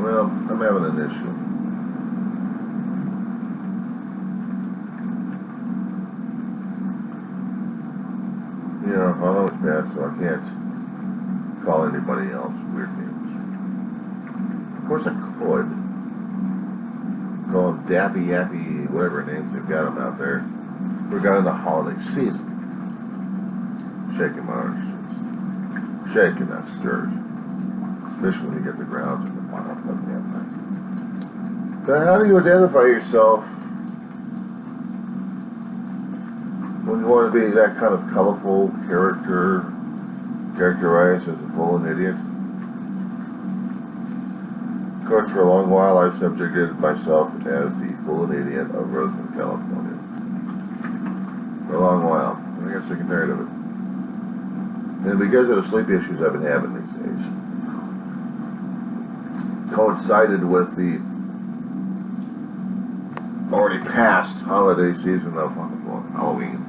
Well, I'm having an issue. You know, Halloween's past, so I can't call anybody else weird names. Of course I could. Call them Dappy Yappy, whatever names they've got them out there, regarding the holiday season. Shaking my orange juice. Shaken, not stirred. Especially when you get the grounds in the bottom of the damn thing. But how do you identify yourself when you want to be that kind of colorful character, characterized as a full-on idiot? Of course, for a long while, I subjected myself as the full-on idiot of Roseman, California. For a long while. I got sick and tired of it. And because of the sleep issues I've been having these days, coincided with the already past holiday season of Halloween.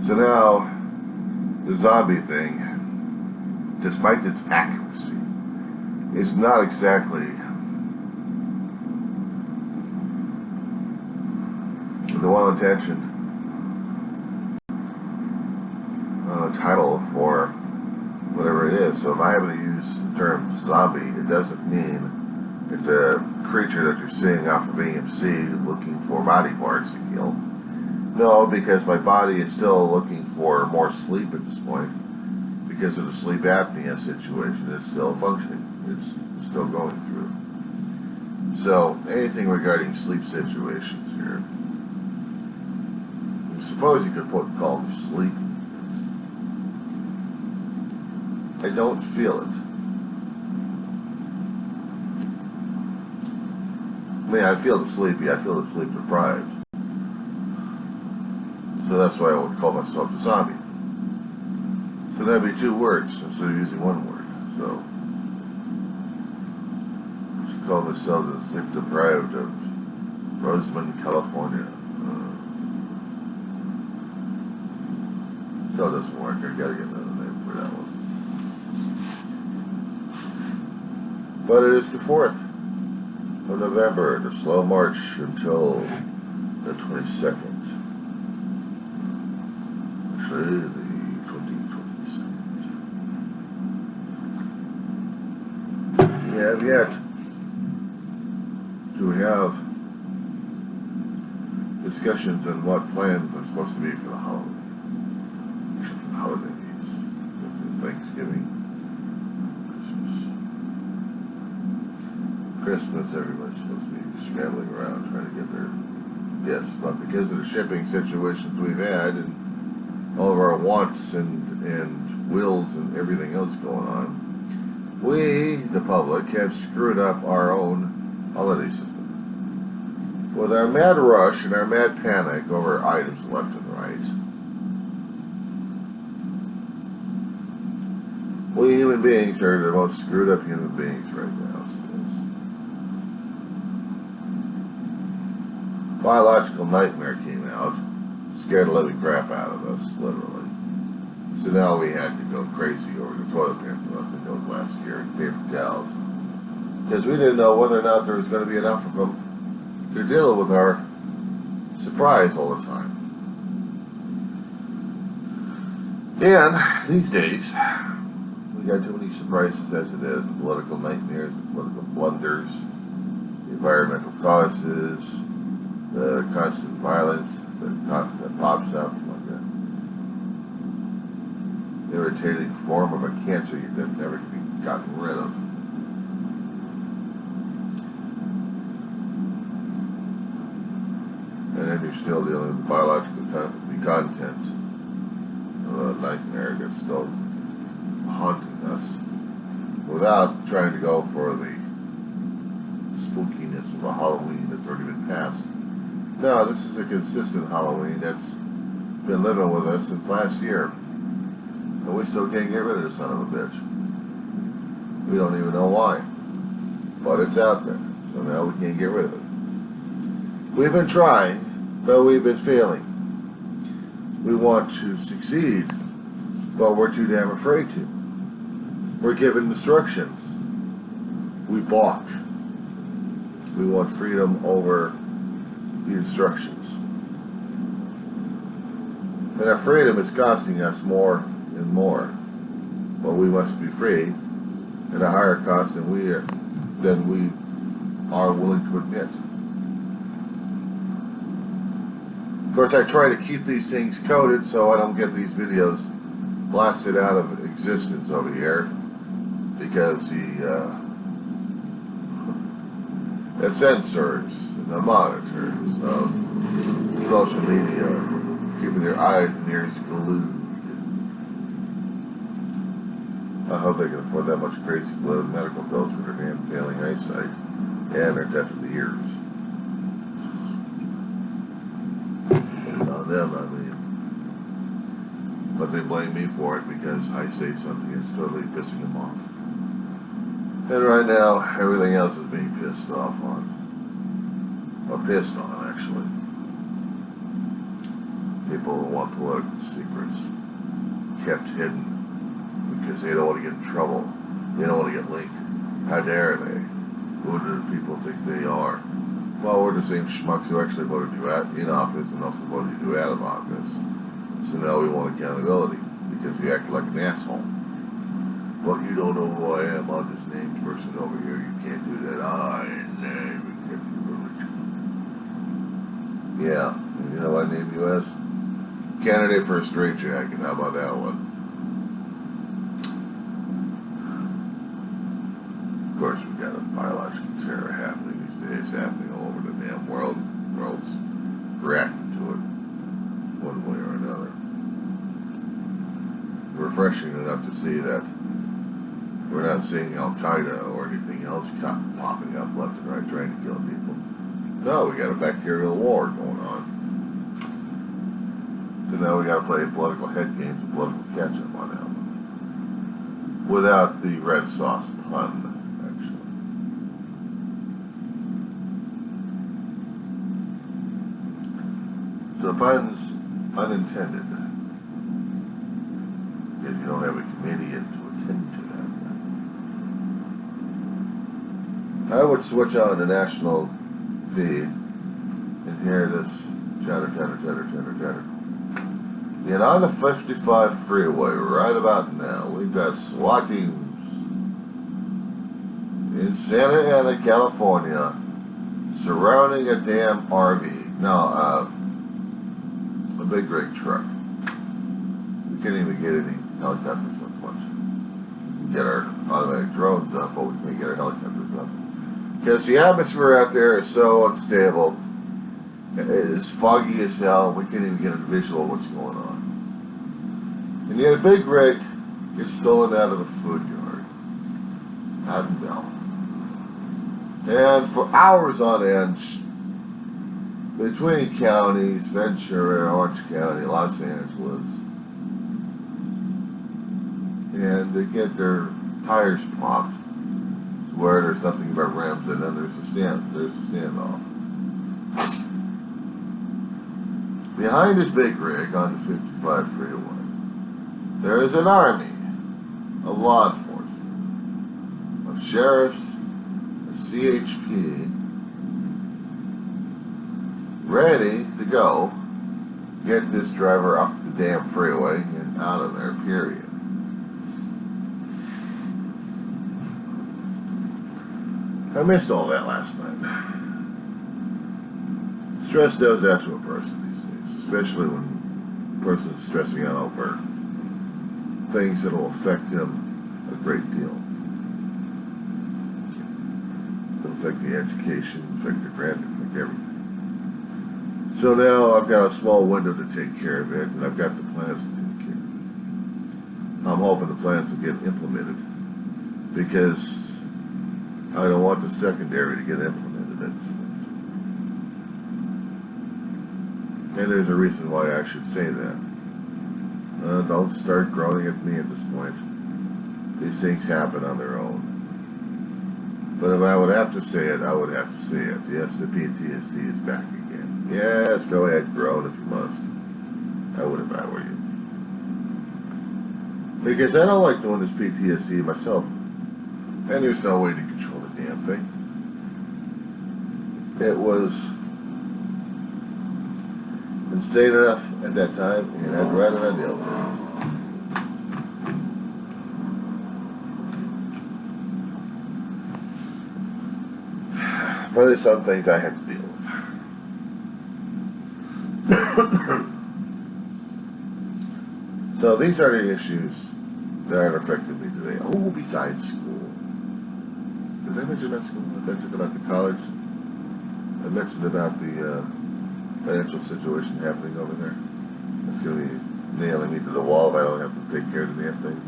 So now, the zombie thing, despite its accuracy, is not exactly the well-intentioned title for whatever it is. So if I happen to use the term zombie, it doesn't mean it's a creature that you're seeing off of AMC looking for body parts to kill. No, because my body is still looking for more sleep at this point. Because of the sleep apnea situation, it's still functioning. It's still going through. So anything regarding sleep situations here, I suppose you could call it sleepy. I don't feel it. I mean, I feel the sleepy, I feel the sleep deprived. So that's why I would call myself a zombie. So that'd be two words instead of using one word. So I should call myself the sleep deprived of Roseman, California. Still doesn't work. I gotta get another name for that one. But it is the 4th of November, the slow march until the 22nd. Actually, the 22nd. We have yet to have discussions on what plans are supposed to be for the holidays, Thanksgiving, Christmas, everybody's supposed to be scrambling around trying to get their gifts, but because of the shipping situations we've had and all of our wants and wills and everything else going on, we, the public, have screwed up our own holiday system. With our mad rush and our mad panic over items left and right, we human beings are the most screwed up human beings right now. Biological nightmare came out, scared the living crap out of us, literally. So now we had to go crazy over the toilet paper, I think that was last year, and paper towels. Because we didn't know whether or not there was going to be enough of them to deal with our surprise all the time. And these days, we got too many surprises as it is. The political nightmares, the political blunders, the environmental causes, the constant violence that pops up like an irritating form of a cancer that never can be gotten rid of. And then you're still dealing with the biological content of a nightmare that's still haunting us without trying to go for the spookiness of a Halloween that's already been passed. No, this is a consistent Halloween that's been living with us since last year. And we still can't get rid of the son of a bitch. We don't even know why. But it's out there. So now we can't get rid of it. We've been trying, but we've been failing. We want to succeed, but we're too damn afraid to. We're given instructions. We balk. We want freedom over the instructions. And that freedom is costing us more and more. But we must be free at a higher cost than we are willing to admit. Of course, I try to keep these things coded so I don't get these videos blasted out of existence over here, because the censors and the monitors of social media are keeping their eyes and ears glued. I hope they can afford that much crazy glued medical bills for their damn failing eyesight and their deaf in the ears. It's on them, I mean. But they blame me for it because I say something that's totally pissing them off. And right now, everything else is being pissed off on. Or pissed on, actually. People want political secrets kept hidden because they don't want to get in trouble. They don't want to get leaked. How dare they? Who do people think they are? Well, we're the same schmucks who actually voted you out in office and also voted you out of office. So now we want accountability because you act like an asshole. Well, you don't know who I am. I'm this named person over here. You can't do that. I name executive privilege. Yeah, and you know what I named you as? Candidate for a straitjacket. How about that one? Of course, we got a biological terror happening these days, happening all over the damn world. The world's reacting to it, one way or another. Refreshing enough to see that we're not seeing Al-Qaeda or anything else popping up left and right trying to kill people. No, we got a bacterial war going on. So now we got to play political head games and political catch-up on that one. Without the red sauce pun. So the pun's unintended, because you don't have a comedian to attend to that. I would switch on the national feed and hear this chatter, chatter, chatter, chatter, chatter. And on the 55 freeway right about now, we've got SWAT teams in Santa Ana, California, surrounding a damn RV. No, a big rig truck. We can't even get any helicopters up much. We can get our automatic drones up, but we can't get our helicopters up. Because the atmosphere out there is so unstable. It is foggy as hell. We can't even get a visual of what's going on. And yet a big rig gets stolen out of a food yard out in Bell. And for hours on end, between counties, Ventura, Orange County, Los Angeles, and they get their tires popped to where there's nothing but rims, and then there's a standoff. Behind this big rig on the 55 freeway, there is an army of law enforcement, of sheriffs, of CHP, ready to go get this driver off the damn freeway and out of there, period. I missed all that last night. Stress does that to a person these days, especially when a person is stressing out over things that will affect him a great deal. It'll affect the education, affect the granted, affect everything. So now I've got a small window to take care of it, and I've got the plans to take care of it. I'm hoping the plans will get implemented, because I don't want the secondary to get implemented at this point. And there's a reason why I should say that. Don't start groaning at me at this point. These things happen on their own. But if I would have to say it, I would have to say it. Yes, the PTSD is back again. Yes, go ahead, groan if you must. I would if I were you. Because I don't like doing this PTSD myself. And there's no way to control the damn thing. it was insane enough at that time, and I'd rather not deal with it. But there's some things I have to deal with. So these are the issues that are affecting me today. Oh, besides school. Did I mention about school? I mentioned about the college. I mentioned about the financial situation happening over there. It's going to be nailing me to the wall if I don't have to take care of the damn thing.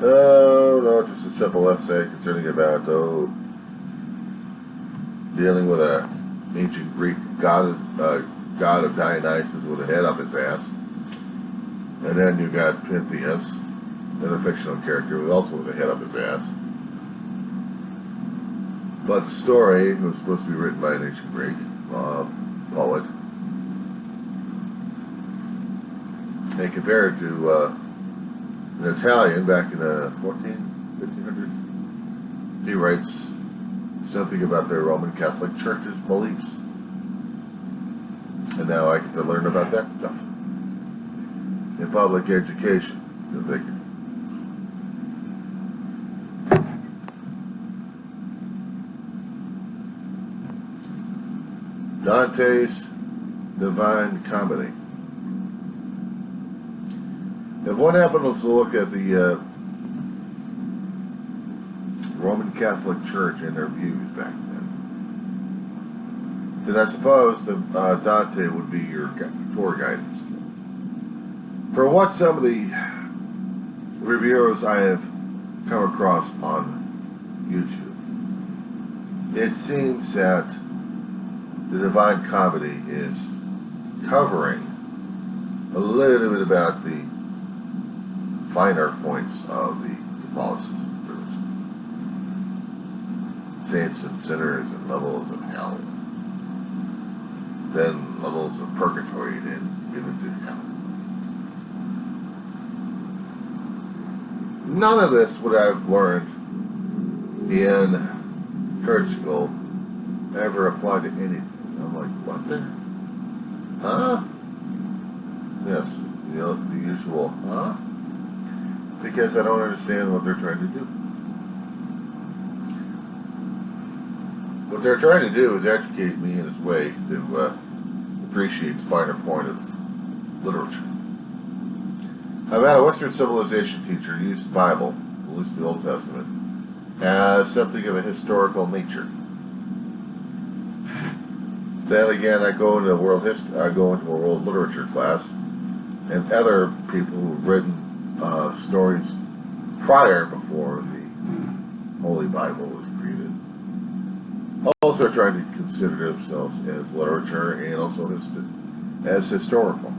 Oh, no, just a simple essay concerning about, dealing with a ancient Greek god of Dionysus with a head up his ass. And then you got Pentheus, another fictional character with also with a head up his ass. But the story was supposed to be written by an ancient Greek poet. They compared it to an Italian back in the 1500s. He writes something about the Roman Catholic Church's beliefs. And now I get to learn about that stuff in public education. Go figure. Dante's Divine Comedy. If one happens to look at the Roman Catholic Church and their views back then I suppose that Dante would be your tour guidance. For what some of the reviewers I have come across on YouTube, it seems that the Divine Comedy is covering a little bit about the finer points of the Catholicism religion. Saints and sinners and levels of hell. Then levels of purgatory and given to heaven. None of this would I've learned in church school ever applied to anything. I'm like, what the? Huh? Yes, the usual, huh? Because I don't understand what they're trying to do. What they're trying to do is educate me in this way to appreciate the finer point of literature. I've had a Western civilization teacher use the Bible, at least the Old Testament, as something of a historical nature. Then again, I go into a world literature class, and other people who've written stories before the Holy Bible was created, also trying to consider themselves as literature and also as historical.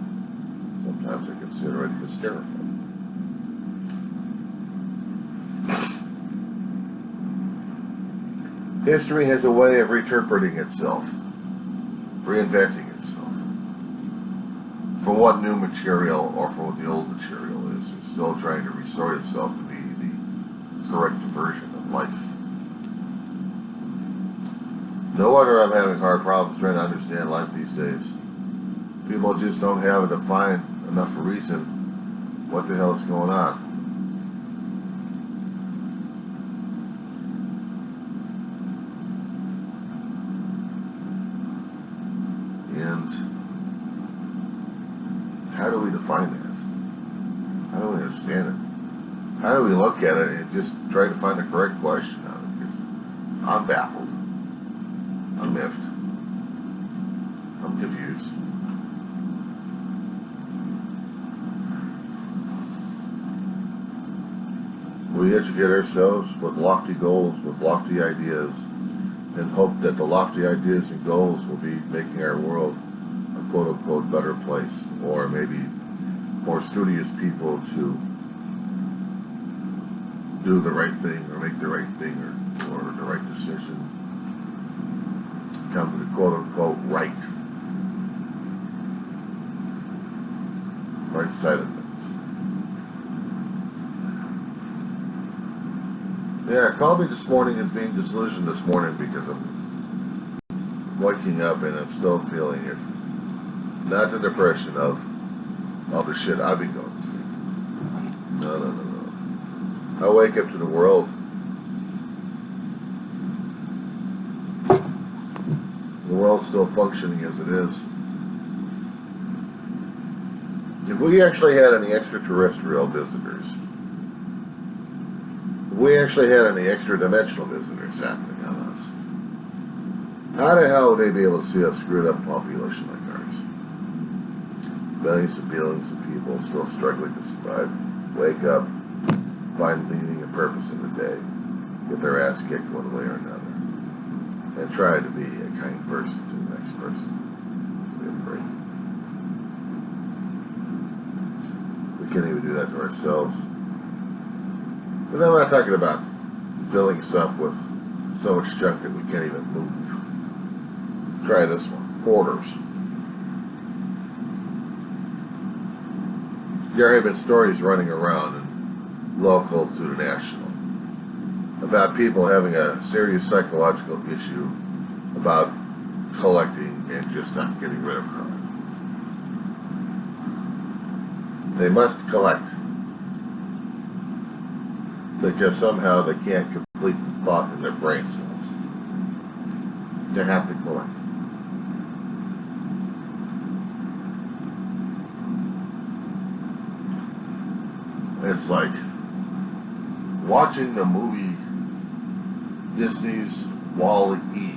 Sometimes I consider it hysterical. History has a way of reinterpreting itself, reinventing itself. For what new material or for what the old material is, it's still trying to restore itself to be the correct version of life. No wonder I'm having hard problems trying to understand life these days. People just don't have a defined enough reason what the hell is going on. And how do we define that? How do we understand it? How do we look at it and just try to find the correct question on it? Because I'm baffled. I'm miffed. I'm confused. We educate ourselves with lofty goals, with lofty ideas, and hope that the lofty ideas and goals will be making our world a quote-unquote better place, or maybe more studious people to do the right thing, or make the right thing, or the right decision, come to the quote-unquote right side of things. Yeah, called me this morning as being disillusioned this morning because of waking up and I'm still feeling it. Not the depression of all the shit I've been going through. No, no, no, no. I wake up to the world. The world's still functioning as it is. If we actually had any extraterrestrial visitors, if we actually had any extra-dimensional visitors happening on us, how the hell would they be able to see a screwed up population like ours? Millions and billions of people still struggling to survive, wake up, find meaning and purpose in the day, get their ass kicked one way or another, and try to be a kind person to the next person. Give a break. We can't even do that to ourselves. But then I'm not talking about filling us up with so much junk that we can't even move. Try this one. Hoarders. There have been stories running around, and local to the national, about people having a serious psychological issue about collecting and just not getting rid of crap. They must collect because somehow they can't complete the thought in their brain cells. They have to collect. It's like watching the movie Disney's Wall-E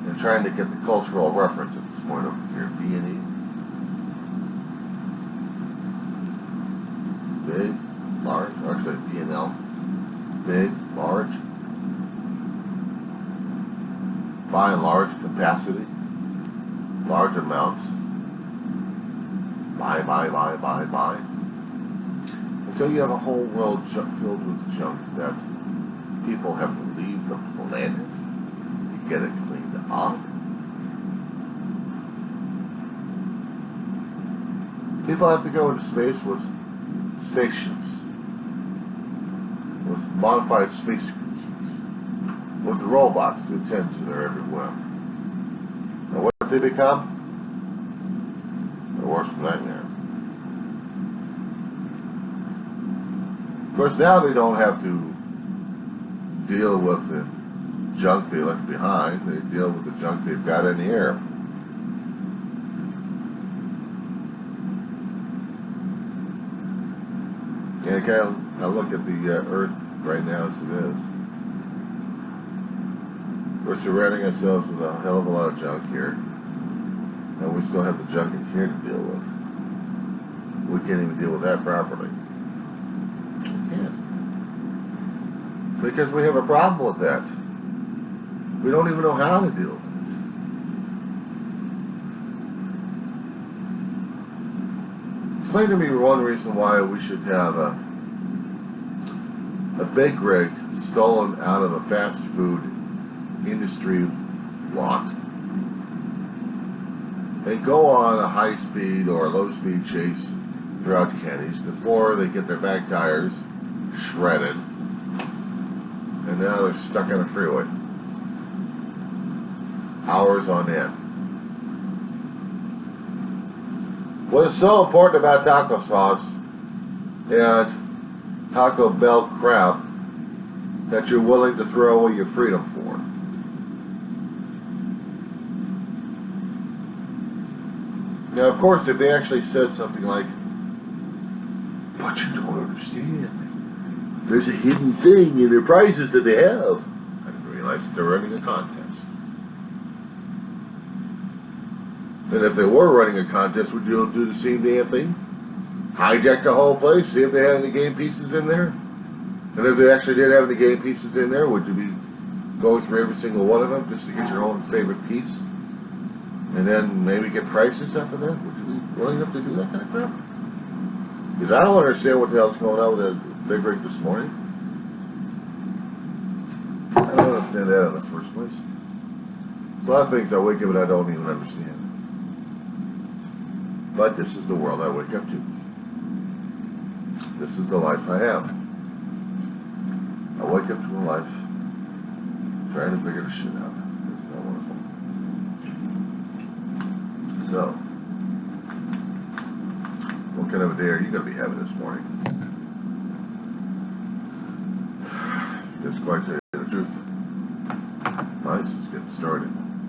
and trying to get the cultural reference at this point over here. B&E. Big, large, actually B&L. Big, large. By and large capacity. Large amounts. Buy. Until you have a whole world filled with junk that people have to leave the planet to get it cleaned up. People have to go into space with spaceships, with modified space cruisers, with robots to attend to their every whim. And what they become? The worst nightmare. Of course, now they don't have to deal with the junk they left behind. They deal with the junk they've got in the air. And I look at the Earth right now as it is. We're surrounding ourselves with a hell of a lot of junk here. And we still have the junk in here to deal with. We can't even deal with that properly. We can't. Because we have a problem with that. We don't even know how to deal with it. Explain to me one reason why we should have a big rig stolen out of a fast food industry lot and go on a high speed or low speed chase throughout Kenny's before they get their back tires shredded, and now they're stuck on a freeway hours on end. What is so important about taco sauce and Taco Bell crap that you're willing to throw away your freedom for? Now, of course, if they actually said something like, "But you don't understand, there's a hidden thing in their prices that they have," I didn't realize that they're running a contest. And if they were running a contest, would you do the same damn thing? Hijack the whole place, see if they had any game pieces in there? And if they actually did have any game pieces in there, would you be going through every single one of them just to get your own favorite piece? And then maybe get prices off of that? Would you be willing enough to do that kind of crap? Because I don't understand what the hell's going on with that big rig this morning. I don't understand that in the first place. There's a lot of things I wake up and I don't even understand. But this is the world I wake up to. This is the life I have. I wake up to a life trying to figure this shit out. Isn't that wonderful? So, what kind of a day are you going to be having this morning? Just quite to tell you the truth, mine's just getting started.